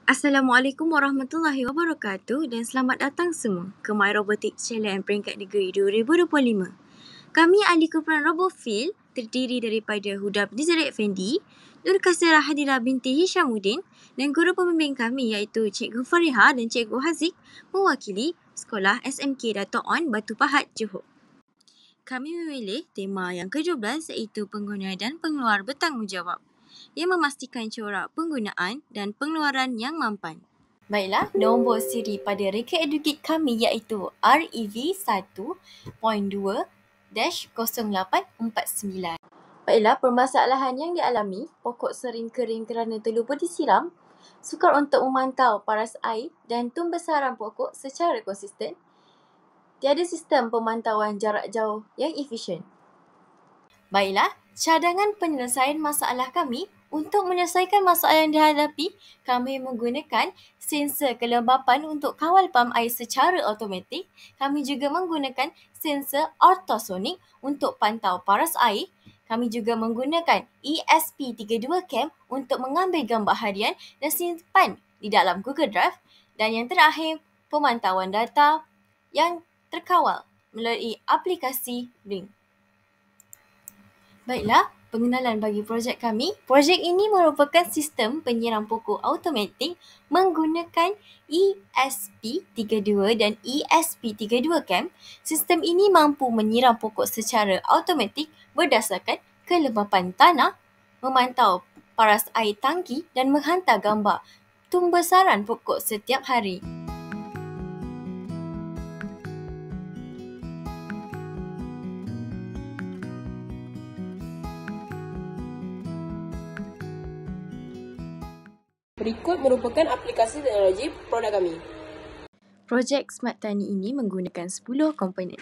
Assalamualaikum warahmatullahi wabarakatuh dan selamat datang semua ke My Robotics Challenge peringkat negeri 2025. Kami ahli kumpulan RoboFil terdiri daripada Huda bin Zahid Effendi, Nur Kasirah Hadira binti Hishamuddin dan guru pembimbing kami iaitu Cikgu Fariha dan Cikgu Haziq mewakili Sekolah SMK Dato' On Batu Pahat, Johor. Kami memilih tema yang ke-12 iaitu pengguna dan pengeluar bertanggungjawab yang memastikan corak penggunaan dan pengeluaran yang mampan. Baiklah, nombor siri pada reka edukit kami iaitu REV 1.2-0849. Baiklah, permasalahan yang dialami, pokok sering kering kerana terlupa disiram, sukar untuk memantau paras air dan tumbesaran pokok secara konsisten, tiada sistem pemantauan jarak jauh yang efisien. Baiklah, cadangan penyelesaian masalah kami. Untuk menyelesaikan masalah yang dihadapi, kami menggunakan sensor kelembapan untuk kawal pam air secara automatik. Kami juga menggunakan sensor ultrasonik untuk pantau paras air. Kami juga menggunakan ESP32 cam untuk mengambil gambar harian dan simpan di dalam Google Drive. Dan yang terakhir, pemantauan data yang terkawal melalui aplikasi Blink. Baiklah, pengenalan bagi projek kami. Projek ini merupakan sistem penyiram pokok automatik menggunakan ESP32 dan ESP32 cam. Sistem ini mampu menyiram pokok secara automatik berdasarkan kelembapan tanah, memantau paras air tangki dan menghantar gambar tumbesaran pokok setiap hari. Berikut merupakan aplikasi teknologi produk kami. Projek Smart Tani ini menggunakan 10 komponen.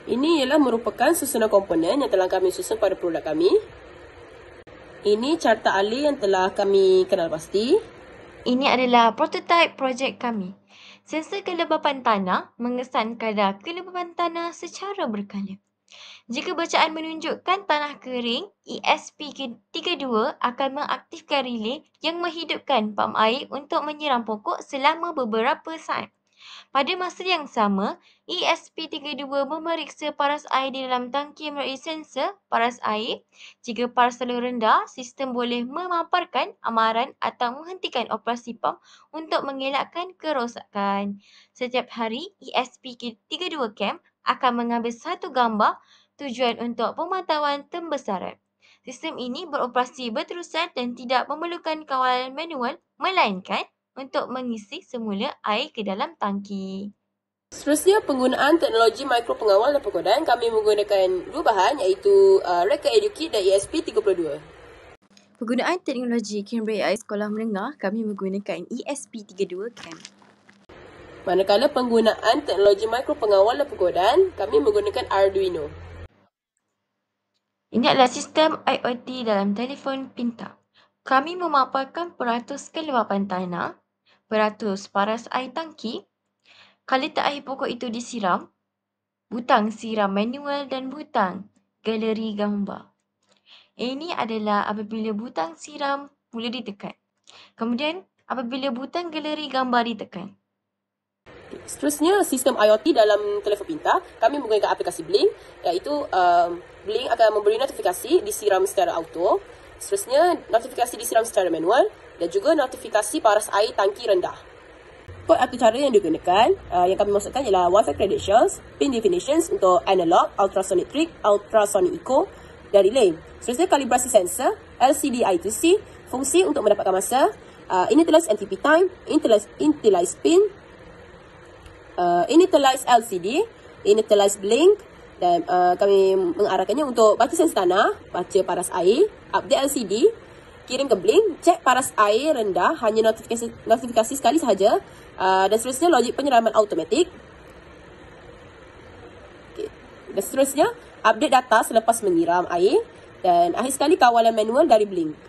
Ini ialah merupakan susunan komponen yang telah kami susun pada produk kami. Ini carta alih yang telah kami kenal pasti. Ini adalah prototipe projek kami. Sensor kelembapan tanah mengesan kadar kelembapan tanah secara berkala. Jika bacaan menunjukkan tanah kering, ESP32 akan mengaktifkan relay yang menghidupkan pam air untuk menyiram pokok selama beberapa saat. Pada masa yang sama, ESP32 memeriksa paras air di dalam tangki melalui sensor paras air. Jika paras terlalu rendah, sistem boleh memaparkan amaran atau menghentikan operasi pam untuk mengelakkan kerosakan. Setiap hari, ESP32 cam akan mengambil satu gambar tujuan untuk pemantauan tembesaran. Sistem ini beroperasi berterusan dan tidak memerlukan kawalan manual melainkan untuk mengisi semula air ke dalam tangki. Seterusnya, penggunaan teknologi mikro pengawal dan pekodan. Kami menggunakan dua bahan iaitu reka edukit dan ESP32. Penggunaan teknologi Cambridge AI Sekolah Menengah, kami menggunakan ESP32 cam. Manakala penggunaan teknologi mikro pengawal dan pekodan, kami menggunakan Arduino. Ini adalah sistem IoT dalam telefon pintar. Kami memaparkan peratus kelembapan tanah, peratus paras air tangki, kualiti air pokok itu disiram, butang siram manual dan butang galeri gambar. Ini adalah apabila butang siram mula ditekan. Kemudian apabila butang galeri gambar ditekan. Seterusnya, sistem IoT dalam telefon pintar. Kami menggunakan aplikasi Blink, iaitu Blink akan memberi notifikasi disiram secara auto. Seterusnya, notifikasi disiram secara manual dan juga notifikasi paras air tangki rendah. Port atau cara yang digunakan, yang kami maksudkan ialah Wi-Fi credentials, pin definitions untuk analog, ultrasonic trick, ultrasonic echo dan relay. Seterusnya, kalibrasi sensor, LCD I2C, fungsi untuk mendapatkan masa, initialize NTP time, initialize pin, initialize LCD, initialize blink dan kami mengarahkannya untuk baca sensor tanah, baca paras air, update LCD, kirim ke blink, cek paras air rendah, hanya notifikasi sekali sahaja dan seterusnya logik penyiraman automatik. Dan seterusnya update data selepas menyiram air dan akhir sekali kawalan manual dari blink.